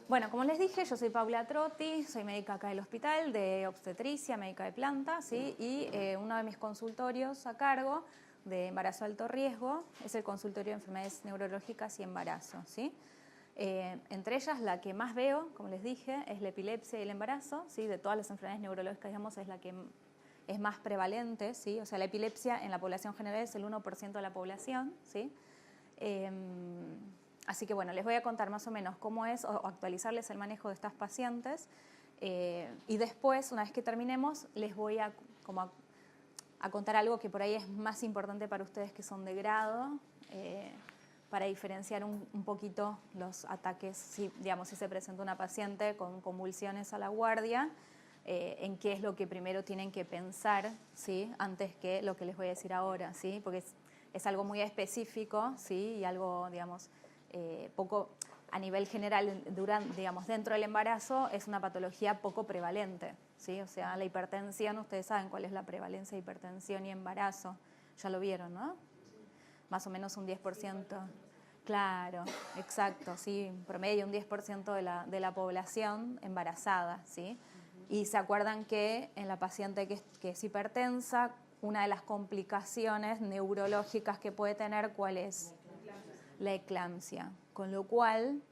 Bueno, como les dije, yo soy Paula Trotti, soy médica acá del hospital de obstetricia, médica de planta, ¿sí? Y uno de mis consultorios a cargo de embarazo alto riesgo es el consultorio de enfermedades neurológicas y embarazo, ¿sí? Entre ellas, la que más veo, como les dije, es la epilepsia y el embarazo, ¿sí? De todas las enfermedades neurológicas, digamos, es la que es más prevalente, ¿sí? O sea, la epilepsia en la población general es el 1% de la población, ¿sí? Así que bueno, les voy a contar más o menos cómo es o actualizarles el manejo de estas pacientes y después, una vez que terminemos, les voy a contar algo que por ahí es más importante para ustedes que son de grado, para diferenciar un poquito los ataques, si se presenta una paciente con convulsiones a la guardia, en qué es lo que primero tienen que pensar, ¿sí? Antes que lo que les voy a decir ahora, ¿sí? Porque es algo muy específico, ¿sí? Y algo, digamos, poco a nivel general, dentro del embarazo, es una patología poco prevalente, ¿sí? O sea, la hipertensión, ustedes saben cuál es la prevalencia de hipertensión y embarazo, ya lo vieron, ¿no? Más o menos un 10%. Claro, exacto, sí, promedio un 10% de la población embarazada, ¿sí? Y se acuerdan que en la paciente que es hipertensa, una de las complicaciones neurológicas que puede tener, ¿cuál es? La eclampsia. Con lo cual,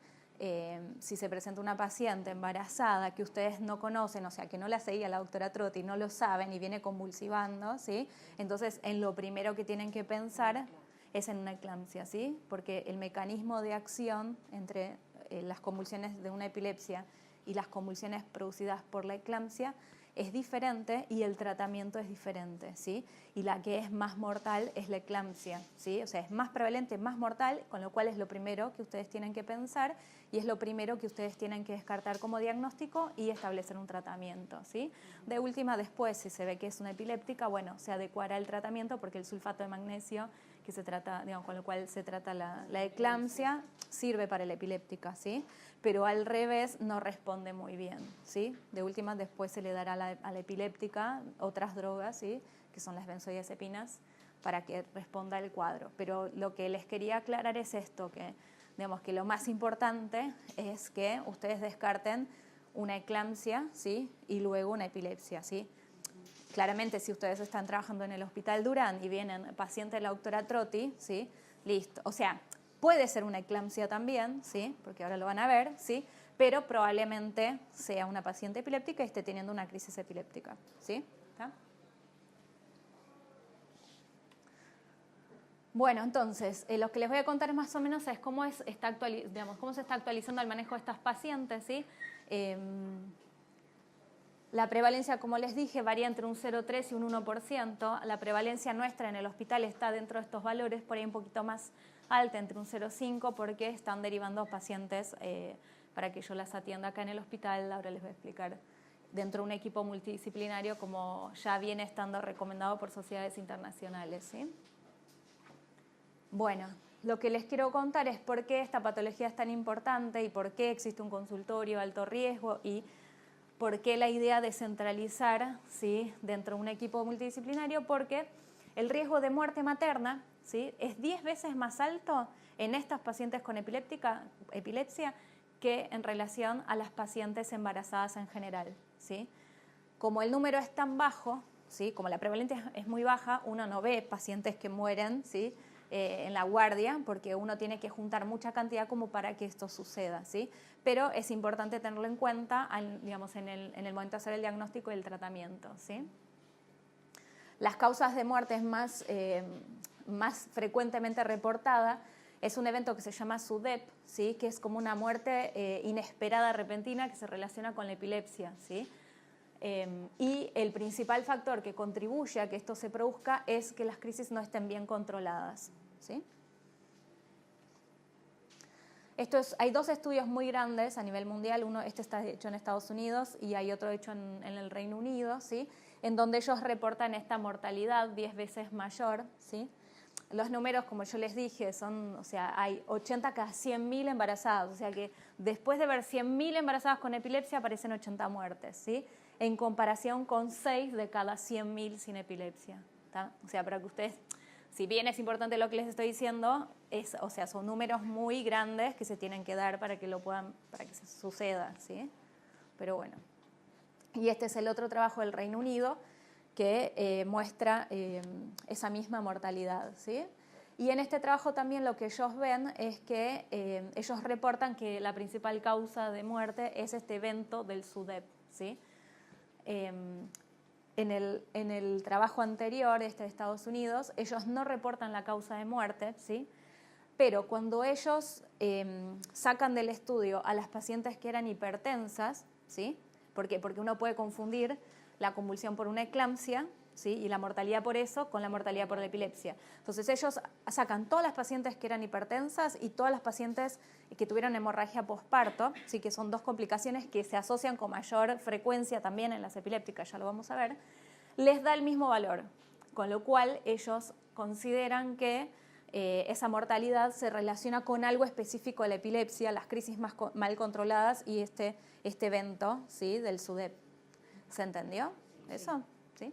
si se presenta una paciente embarazada que ustedes no conocen, o sea, que no la seguía la doctora Trotti, no lo saben y viene convulsivando, ¿sí? Entonces, en lo primero que tienen que pensar es en una eclampsia, ¿sí? Porque el mecanismo de acción entre las convulsiones de una epilepsia y las convulsiones producidas por la eclampsia es diferente y el tratamiento es diferente, ¿sí? Y la que es más mortal es la eclampsia, ¿sí? O sea, es más prevalente, más mortal, con lo cual es lo primero que ustedes tienen que pensar y es lo primero que ustedes tienen que descartar como diagnóstico y establecer un tratamiento, ¿sí? De última, después, si se ve que es una epiléptica, bueno, se adecuará el tratamiento porque el sulfato de magnesio que se trata, digamos, con lo cual se trata la eclampsia, sirve para la epiléptica, ¿sí? Pero al revés no responde muy bien, ¿sí? De última, después se le dará a la epiléptica otras drogas, ¿sí? Que son las benzodiazepinas, para que responda el cuadro. Pero lo que les quería aclarar es esto, que, digamos, que lo más importante es que ustedes descarten una eclampsia, ¿sí? Y luego una epilepsia, ¿sí? Claramente, si ustedes están trabajando en el Hospital Durán y vienen paciente de la doctora Trotti, ¿sí? Listo. O sea, puede ser una eclampsia también, ¿sí? Porque ahora lo van a ver, ¿sí? Pero probablemente sea una paciente epiléptica y esté teniendo una crisis epiléptica, ¿sí? ¿Está? Bueno, entonces, lo que les voy a contar más o menos es cómo, cómo se está actualizando el manejo de estas pacientes, ¿sí? La prevalencia, como les dije, varía entre un 0,3 y un 1%. La prevalencia nuestra en el hospital está dentro de estos valores, por ahí un poquito más alta, entre un 0,5, porque están derivando pacientes para que yo las atienda acá en el hospital. Ahora les voy a explicar dentro de un equipo multidisciplinario como ya viene estando recomendado por sociedades internacionales, ¿sí? Bueno, lo que les quiero contar es por qué esta patología es tan importante y por qué existe un consultorio de alto riesgo y por qué la idea de centralizar, ¿sí? Dentro de un equipo multidisciplinario, porque el riesgo de muerte materna, ¿sí? Es 10 veces más alto en estas pacientes con epilepsia que en relación a las pacientes embarazadas en general, ¿sí? Como el número es tan bajo, ¿sí? Como la prevalencia es muy baja, uno no ve pacientes que mueren, ¿sí? En la guardia, porque uno tiene que juntar mucha cantidad como para que esto suceda, ¿sí? Pero es importante tenerlo en cuenta, digamos, en el momento de hacer el diagnóstico y el tratamiento, ¿sí? Las causas de muerte más frecuentemente reportada es un evento que se llama SUDEP, ¿sí? Que es como una muerte inesperada, repentina, que se relaciona con la epilepsia, ¿sí? Y el principal factor que contribuye a que esto se produzca es que las crisis no estén bien controladas, ¿sí? Hay dos estudios muy grandes a nivel mundial, este está hecho en Estados Unidos y hay otro hecho en el Reino Unido, ¿sí? En donde ellos reportan esta mortalidad 10 veces mayor, ¿sí? Los números, como yo les dije, hay 80 cada 100.000 embarazadas, o sea que después de ver 100.000 embarazadas con epilepsia aparecen 80 muertes, ¿sí? En comparación con 6 de cada 100.000 sin epilepsia, ¿tá? O sea, para que ustedes si bien es importante lo que les estoy diciendo, o sea, son números muy grandes que se tienen que dar para que para que se suceda, ¿sí? Pero bueno. Y este es el otro trabajo del Reino Unido que muestra esa misma mortalidad, ¿sí? Y en este trabajo también lo que ellos ven es que ellos reportan que la principal causa de muerte es este evento del SUDEP, ¿sí? En el trabajo anterior, de Estados Unidos, ellos no reportan la causa de muerte, ¿sí? Pero cuando ellos sacan del estudio a las pacientes que eran hipertensas, ¿sí? ¿Por qué? Porque uno puede confundir la convulsión por una eclampsia, ¿sí? Y la mortalidad por eso con la mortalidad por la epilepsia. Entonces ellos sacan todas las pacientes que eran hipertensas y todas las pacientes que tuvieron hemorragia posparto, ¿sí? Que son dos complicaciones que se asocian con mayor frecuencia también en las epilépticas, ya lo vamos a ver, les da el mismo valor, con lo cual ellos consideran que esa mortalidad se relaciona con algo específico de la epilepsia, las crisis mal controladas y este evento, ¿sí? Del SUDEP. ¿Se entendió eso? ¿Sí?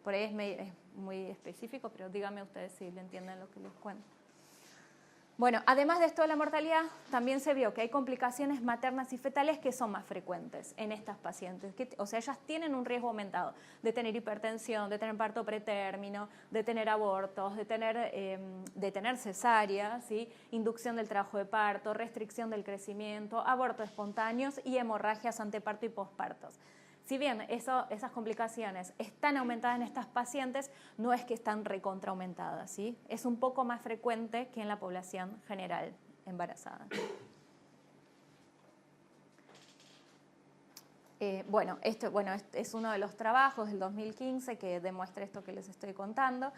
Por ahí es muy específico, pero díganme ustedes si le entienden lo que les cuento. Bueno, además de esto de la mortalidad, también se vio que hay complicaciones maternas y fetales que son más frecuentes en estas pacientes. O sea, ellas tienen un riesgo aumentado de tener hipertensión, de tener parto pretérmino, de tener abortos, de tener cesárea, ¿sí? Inducción del trabajo de parto, restricción del crecimiento, abortos espontáneos y hemorragias anteparto y pospartos. Si bien esas complicaciones están aumentadas en estas pacientes, no es que están recontraaumentadas, ¿sí? Es un poco más frecuente que en la población general embarazada. Este es uno de los trabajos del 2015 que demuestra esto que les estoy contando,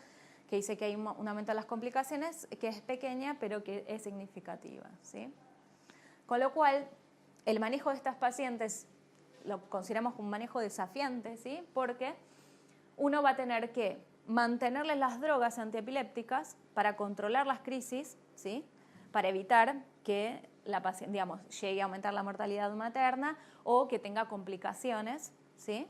que dice que hay un aumento de las complicaciones que es pequeña, pero que es significativa, ¿sí? Con lo cual, el manejo de estas pacientes lo consideramos como un manejo desafiante, ¿sí? Porque uno va a tener que mantenerles las drogas antiepilépticas para controlar las crisis, ¿sí? Para evitar que la paciente, digamos, llegue a aumentar la mortalidad materna o que tenga complicaciones, ¿sí?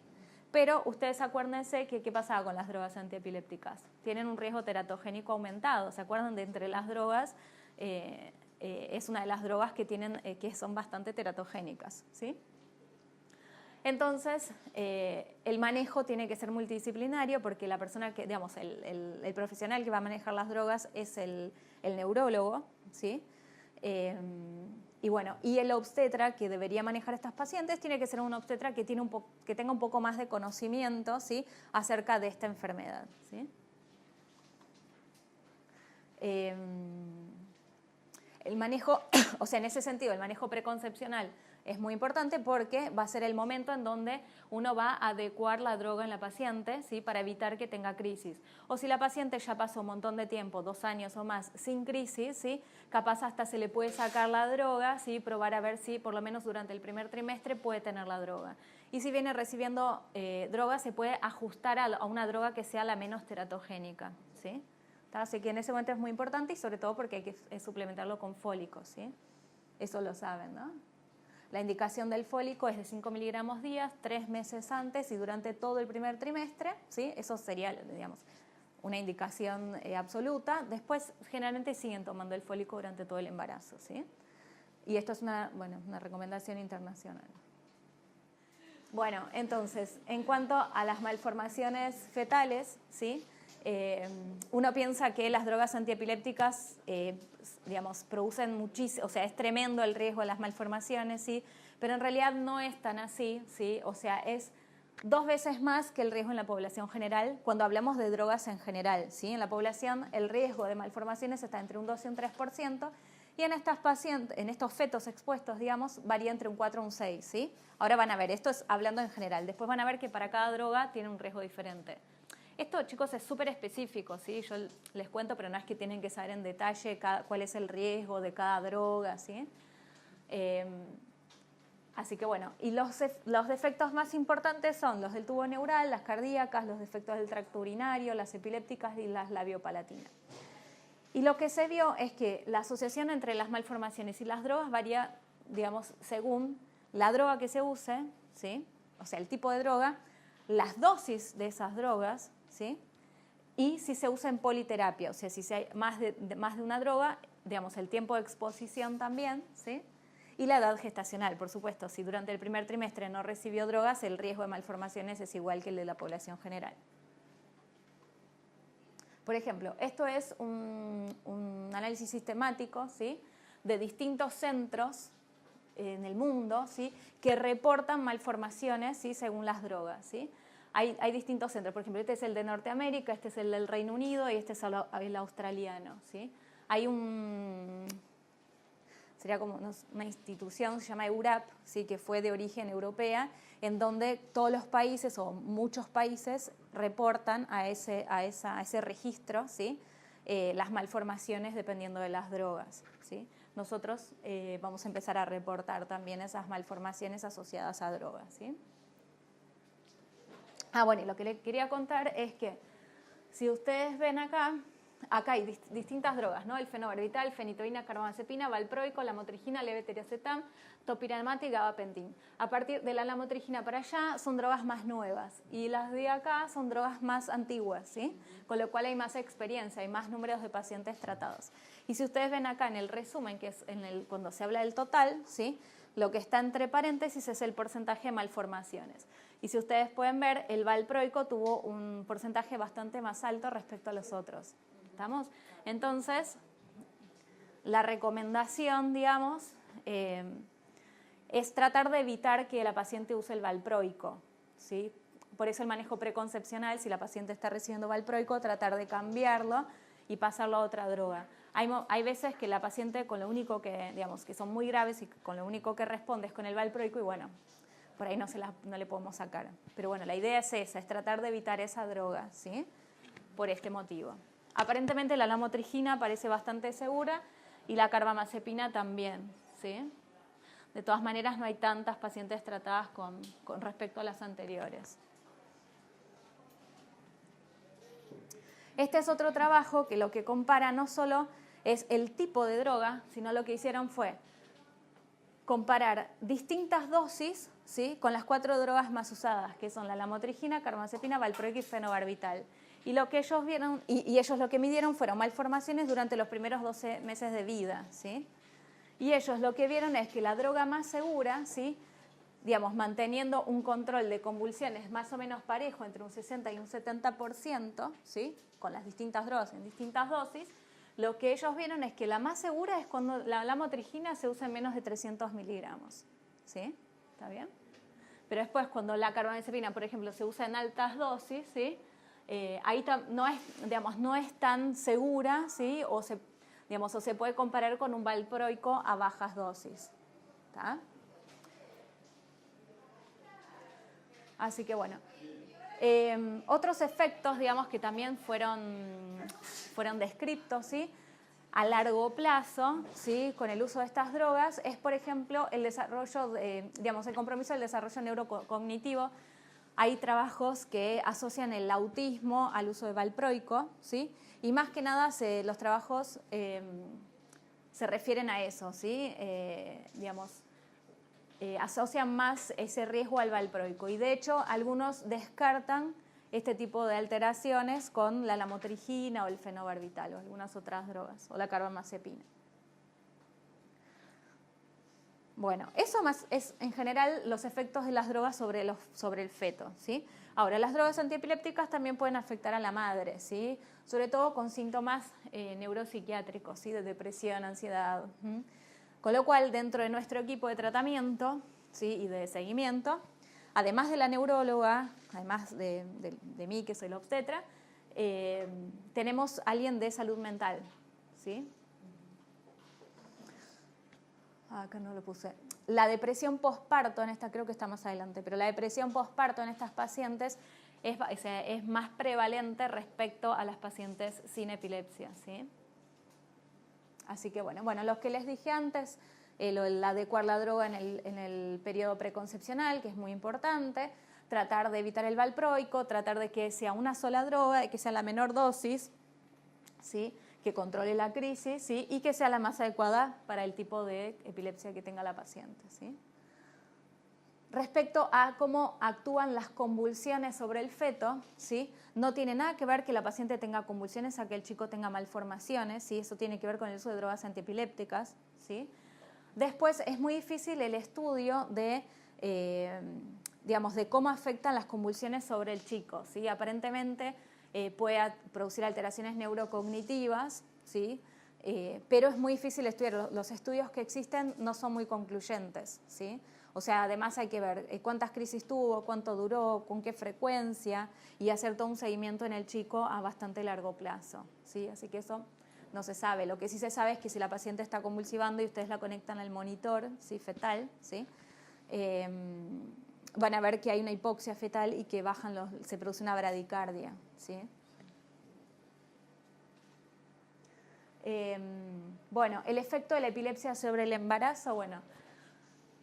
Pero ustedes acuérdense que qué pasaba con las drogas antiepilépticas. Tienen un riesgo teratogénico aumentado. ¿Se acuerdan de entre las drogas? Es una de las drogas que son bastante teratogénicas, ¿sí? Entonces, el manejo tiene que ser multidisciplinario porque la persona que, digamos, el profesional que va a manejar las drogas es el neurólogo, ¿sí? Y bueno, y el obstetra que debería manejar a estas pacientes tiene que ser un obstetra que tenga un poco más de conocimiento, ¿sí? Acerca de esta enfermedad, ¿sí? El manejo, o sea, en ese sentido, el manejo preconcepcional es muy importante porque va a ser el momento en donde uno va a adecuar la droga en la paciente, ¿sí? Para evitar que tenga crisis. O si la paciente ya pasó un montón de tiempo, 2 años o más, sin crisis, ¿sí? Capaz hasta se le puede sacar la droga, ¿sí? Probar a ver si por lo menos durante el primer trimestre puede tener la droga. Y si viene recibiendo droga, se puede ajustar a una droga que sea la menos teratogénica, ¿sí? Así que en ese momento es muy importante y sobre todo porque hay que suplementarlo con fólicos, ¿sí? Eso lo saben, ¿no? La indicación del fólico es de 5 miligramos días, 3 meses antes y durante todo el primer trimestre, ¿sí? Eso sería, digamos, una indicación absoluta. Después, generalmente siguen tomando el fólico durante todo el embarazo, ¿sí? Y esto es una recomendación internacional. Bueno, entonces, en cuanto a las malformaciones fetales, ¿sí? Uno piensa que las drogas antiepilépticas, digamos, producen muchísimo, o sea, es tremendo el riesgo de las malformaciones, ¿sí? Pero en realidad no es tan así, ¿sí? O sea, es 2 veces más que el riesgo en la población general cuando hablamos de drogas en general, ¿sí? En la población el riesgo de malformaciones está entre un 2 y un 3%, y en estas pacientes, en estos fetos expuestos, digamos, varía entre un 4 y un 6, ¿sí? Ahora van a ver, esto es hablando en general, después van a ver que para cada droga tiene un riesgo diferente. Esto, chicos, es súper específico, ¿sí? Yo les cuento, pero no es que tienen que saber en detalle cuál es el riesgo de cada droga, ¿sí? Así que bueno, y los defectos más importantes son los del tubo neural, las cardíacas, los defectos del tracto urinario, las epilépticas y las labiopalatinas. Y lo que se vio es que la asociación entre las malformaciones y las drogas varía, digamos, según la droga que se use, ¿sí? O sea, el tipo de droga, las dosis de esas drogas, ¿sí? Y si se usa en politerapia, o sea, si hay más de una droga, digamos, el tiempo de exposición también, ¿sí? Y la edad gestacional, por supuesto. Si durante el primer trimestre no recibió drogas, el riesgo de malformaciones es igual que el de la población general. Por ejemplo, esto es un análisis sistemático, ¿sí? De distintos centros en el mundo, ¿sí? Que reportan malformaciones, ¿sí? Según las drogas, ¿sí? Hay distintos centros, por ejemplo, este es el de Norteamérica, este es el del Reino Unido y este es el australiano, ¿sí? Hay sería como una institución, se llama EURAP, ¿sí? Que fue de origen europea, en donde todos los países o muchos países reportan a ese registro, ¿sí? Las malformaciones dependiendo de las drogas, ¿sí? Nosotros vamos a empezar a reportar también esas malformaciones asociadas a drogas, ¿sí? Bueno, y lo que les quería contar es que si ustedes ven acá hay distintas drogas, ¿no? El fenobarbital, fenitoína, carbamazepina, valproico, lamotrigina, levetiracetam, topiramate y gabapentin. A partir de la lamotrigina para allá son drogas más nuevas y las de acá son drogas más antiguas, ¿sí? Con lo cual hay más experiencia, hay más números de pacientes tratados. Y si ustedes ven acá en el resumen, que es cuando se habla del total, ¿sí? Lo que está entre paréntesis es el porcentaje de malformaciones. Y si ustedes pueden ver, el valproico tuvo un porcentaje bastante más alto respecto a los otros. ¿Estamos? Entonces, la recomendación, digamos, es tratar de evitar que la paciente use el valproico, ¿sí? Por eso el manejo preconcepcional, si la paciente está recibiendo valproico, tratar de cambiarlo y pasarlo a otra droga. Hay veces que la paciente con lo único que, digamos, que son muy graves y con lo único que responde es con el valproico y bueno, por ahí no le podemos sacar. Pero bueno, la idea es esa, es tratar de evitar esa droga, ¿sí? Por este motivo. Aparentemente la lamotrigina parece bastante segura y la carbamazepina también, ¿sí? De todas maneras no hay tantas pacientes tratadas con respecto a las anteriores. Este es otro trabajo que lo que compara no solo es el tipo de droga, sino lo que hicieron fue comparar distintas dosis, ¿sí? Con las 4 drogas más usadas, que son la lamotrigina, carbamazepina, valproico y fenobarbital. Y lo que ellos vieron, y ellos lo que midieron fueron malformaciones durante los primeros 12 meses de vida, ¿sí? Y ellos lo que vieron es que la droga más segura, ¿sí? Digamos, manteniendo un control de convulsiones más o menos parejo entre un 60 y un 70%, ¿sí? Con las distintas drogas en distintas dosis, lo que ellos vieron es que la más segura es cuando la lamotrigina se usa en menos de 300 miligramos, ¿sí? ¿Está bien? Pero después cuando la carbamazepina, por ejemplo, se usa en altas dosis, ¿sí? Ahí no es tan segura, ¿sí? O se puede comparar con un valproico a bajas dosis. ¿Tá? Así que bueno. Otros efectos, digamos, que también fueron descritos, ¿sí? A largo plazo, ¿sí? Con el uso de estas drogas, es, por ejemplo, el desarrollo, el compromiso del desarrollo neurocognitivo. Hay trabajos que asocian el autismo al uso de valproico, ¿sí? Y más que nada los trabajos se refieren a eso, ¿sí? Asocian más ese riesgo al valproico. Y de hecho, algunos descartan este tipo de alteraciones con la lamotrigina o el fenobarbital o algunas otras drogas, o la carbamazepina. Bueno, eso más es en general los efectos de las drogas sobre el feto, ¿sí? Ahora, las drogas antiepilépticas también pueden afectar a la madre, ¿sí? Sobre todo con síntomas neuropsiquiátricos, ¿sí? De depresión, ansiedad. Con lo cual, dentro de nuestro equipo de tratamiento, ¿sí? Y de seguimiento, además de la neuróloga, además de mí, que soy la obstetra, tenemos alguien de salud mental, ¿sí? Acá no lo puse. La depresión posparto, en esta creo que está más adelante, pero la depresión posparto en estas pacientes es más prevalente respecto a las pacientes sin epilepsia, ¿sí? Así que bueno, los que les dije antes, el adecuar la droga en el periodo preconcepcional, que es muy importante, tratar de evitar el valproico, tratar de que sea una sola droga, de que sea la menor dosis, ¿sí? Que controle la crisis, ¿sí? Y que sea la más adecuada para el tipo de epilepsia que tenga la paciente, ¿sí? Respecto a cómo actúan las convulsiones sobre el feto, ¿sí? No tiene nada que ver que la paciente tenga convulsiones a que el chico tenga malformaciones, ¿sí? Eso tiene que ver con el uso de drogas antiepilépticas, ¿sí? Después es muy difícil el estudio de, digamos, de cómo afectan las convulsiones sobre el chico, ¿sí? Aparentemente puede producir alteraciones neurocognitivas, ¿sí? Pero es muy difícil estudiar. Los estudios que existen no son muy concluyentes, ¿sí? O sea, además hay que ver cuántas crisis tuvo, cuánto duró, con qué frecuencia y hacer todo un seguimiento en el chico a bastante largo plazo, ¿sí? Así que eso no se sabe. Lo que sí se sabe es que si la paciente está convulsivando y ustedes la conectan al monitor, ¿sí? Fetal, ¿sí? Van a ver que hay una hipoxia fetal y que se produce una bradicardia, ¿sí? Bueno, el efecto de la epilepsia sobre el embarazo, bueno,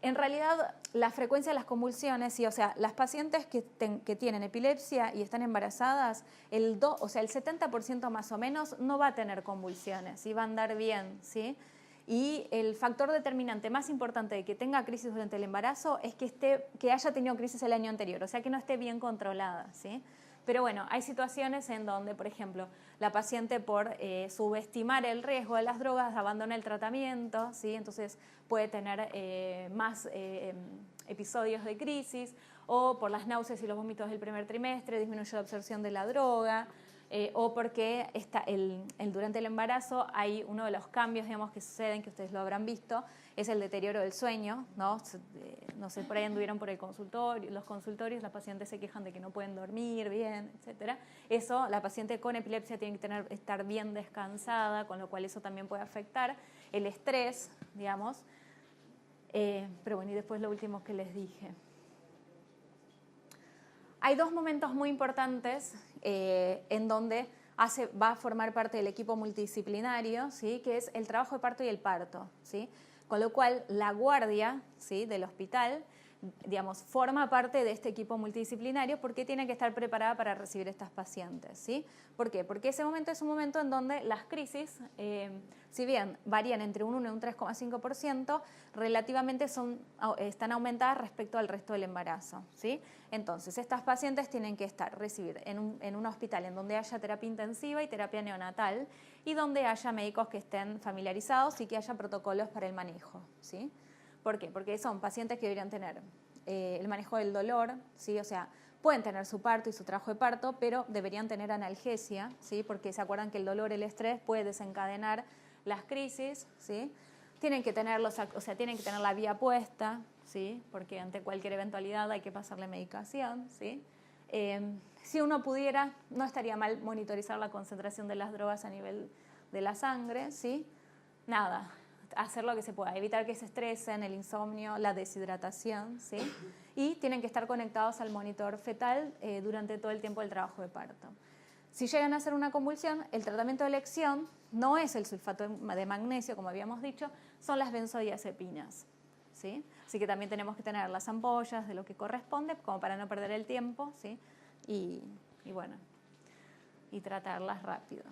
en realidad la frecuencia de las convulsiones, sí, o sea, las pacientes que tienen epilepsia y están embarazadas, el 70% más o menos no va a tener convulsiones, ¿sí? Va a andar bien, ¿sí? Y el factor determinante más importante de que tenga crisis durante el embarazo es que haya tenido crisis el año anterior, o sea, que no esté bien controlada, ¿sí? Pero bueno, hay situaciones en donde, por ejemplo, la paciente por subestimar el riesgo de las drogas abandona el tratamiento, ¿sí? Entonces puede tener más episodios de crisis, o por las náuseas y los vómitos del primer trimestre disminuye la absorción de la droga, o porque durante el embarazo hay uno de los cambios, digamos, que suceden, que ustedes lo habrán visto, es el deterioro del sueño, ¿no? No sé, por ahí anduvieron por los consultorios, las pacientes se quejan de que no pueden dormir bien, etc. Eso, la paciente con epilepsia tiene que estar bien descansada, con lo cual eso también puede afectar el estrés, digamos. Pero bueno, y después lo último que les dije. Hay dos momentos muy importantes en donde va a formar parte del equipo multidisciplinario, ¿sí? Que es el trabajo de parto y el parto, ¿sí? Con lo cual la guardia, ¿sí? Del hospital, digamos, forma parte de este equipo multidisciplinario porque tiene que estar preparada para recibir estas pacientes, ¿sí? ¿Por qué? Porque ese momento es un momento en donde las crisis, si bien varían entre un 1 y un 3,5%, relativamente están aumentadas respecto al resto del embarazo, ¿sí? Entonces, estas pacientes tienen que recibir en un hospital en donde haya terapia intensiva y terapia neonatal y donde haya médicos que estén familiarizados y que haya protocolos para el manejo, ¿sí? ¿Por qué? Porque son pacientes que deberían tener el manejo del dolor, ¿sí? O sea, pueden tener su parto y su trabajo de parto, pero deberían tener analgesia, ¿sí? Porque se acuerdan que el dolor, el estrés puede desencadenar las crisis, ¿sí? Tienen que tener la vía puesta, ¿sí? Porque ante cualquier eventualidad hay que pasarle medicación, ¿sí? Si uno pudiera, no estaría mal monitorizar la concentración de las drogas a nivel de la sangre, ¿sí? Nada, hacer lo que se pueda, evitar que se estresen, el insomnio, la deshidratación, ¿sí? Y tienen que estar conectados al monitor fetal durante todo el tiempo del trabajo de parto. Si llegan a hacer una convulsión, el tratamiento de elección no es el sulfato de magnesio, como habíamos dicho, son las benzodiazepinas, ¿sí? Así que también tenemos que tener las ampollas de lo que corresponde, como para no perder el tiempo, ¿sí? Y bueno, y tratarlas rápido.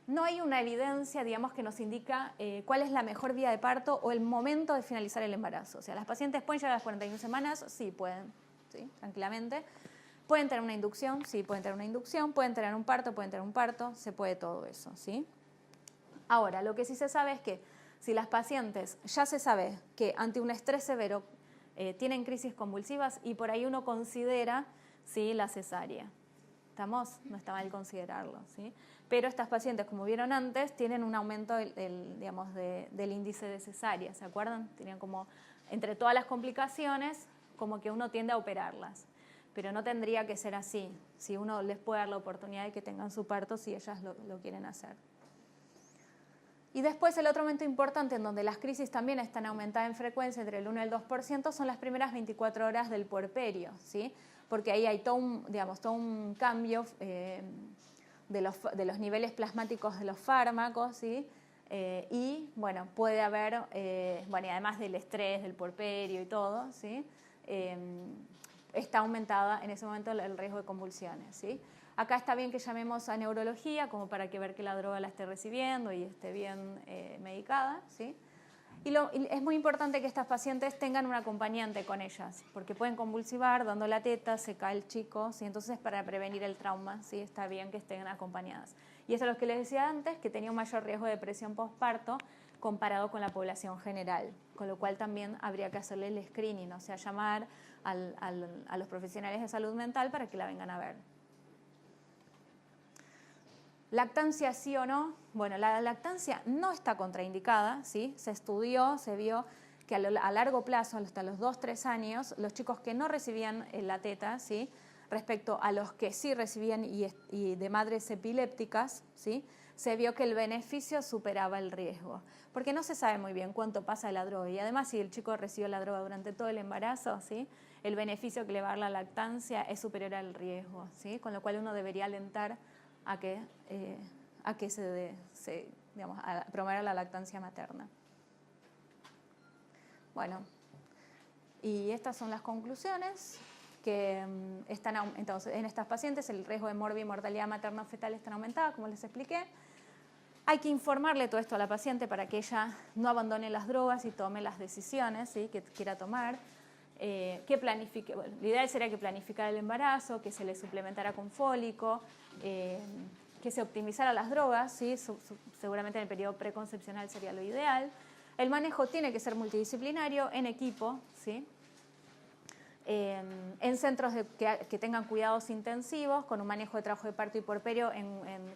No hay una evidencia, digamos, que nos indica cuál es la mejor vía de parto o el momento de finalizar el embarazo. O sea, ¿las pacientes pueden llegar a las 41 semanas? Sí, pueden, ¿sí? Tranquilamente. ¿Pueden tener una inducción? Sí, pueden tener una inducción. ¿Pueden tener un parto? Se puede todo eso, ¿sí? Ahora, lo que sí se sabe es que si las pacientes ya se sabe que ante un estrés severo tienen crisis convulsivas y por ahí uno considera, ¿sí? La cesárea. ¿Estamos? No está mal considerarlo, ¿sí? Pero estas pacientes, como vieron antes, tienen un aumento del índice de cesárea, ¿se acuerdan? Tenían como, entre todas las complicaciones, como que uno tiende a operarlas. Pero no tendría que ser así, si uno les puede dar la oportunidad de que tengan su parto si ellas lo quieren hacer. Y después el otro momento importante en donde las crisis también están aumentadas en frecuencia entre el 1 y el 2% son las primeras 24 horas del puerperio, ¿sí? Porque ahí hay todo un cambio de los niveles plasmáticos de los fármacos, ¿sí? Y bueno, puede haber, y además del estrés, del puerperio y todo, ¿sí? Está aumentada en ese momento el riesgo de convulsiones, ¿sí? Acá está bien que llamemos a neurología como para que ver que la droga la esté recibiendo y esté bien medicada, ¿sí? Y es muy importante que estas pacientes tengan un acompañante con ellas, porque pueden convulsivar dando la teta, se cae el chico, ¿sí? Entonces para prevenir el trauma, ¿sí? Está bien que estén acompañadas. Y eso es lo que les decía antes, que tenía un mayor riesgo de depresión postparto comparado con la población general, con lo cual también habría que hacerle el screening, o sea, llamar a los profesionales de salud mental para que la vengan a ver. ¿Lactancia sí o no? Bueno, la lactancia no está contraindicada, ¿sí? Se estudió, se vio que a largo plazo, hasta los 2-3 años, los chicos que no recibían la teta, ¿sí? Respecto a los que sí recibían y de madres epilépticas, ¿sí? Se vio que el beneficio superaba el riesgo, porque no se sabe muy bien cuánto pasa de la droga, y además si el chico recibió la droga durante todo el embarazo, ¿sí? El beneficio que le va a dar la lactancia es superior al riesgo, ¿sí? Con lo cual uno debería alentar a que digamos, a promover la lactancia materna. Bueno, y estas son las conclusiones que entonces, en estas pacientes el riesgo de mortalidad materno-fetal está aumentada, como les expliqué. Hay que informarle todo esto a la paciente para que ella no abandone las drogas y tome las decisiones, ¿sí? Que quiera tomar. Que planifique, bueno, lo ideal sería que planificara el embarazo, que se le suplementara con fólico, que se optimizara las drogas, ¿sí? Seguramente en el periodo preconcepcional sería lo ideal. El manejo tiene que ser multidisciplinario, en equipo, ¿sí? En centros que tengan cuidados intensivos, con un manejo de trabajo de parto y puerperio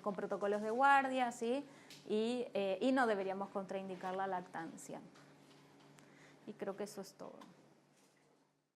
con protocolos de guardia, ¿sí? Y no deberíamos contraindicar la lactancia. Y creo que eso es todo.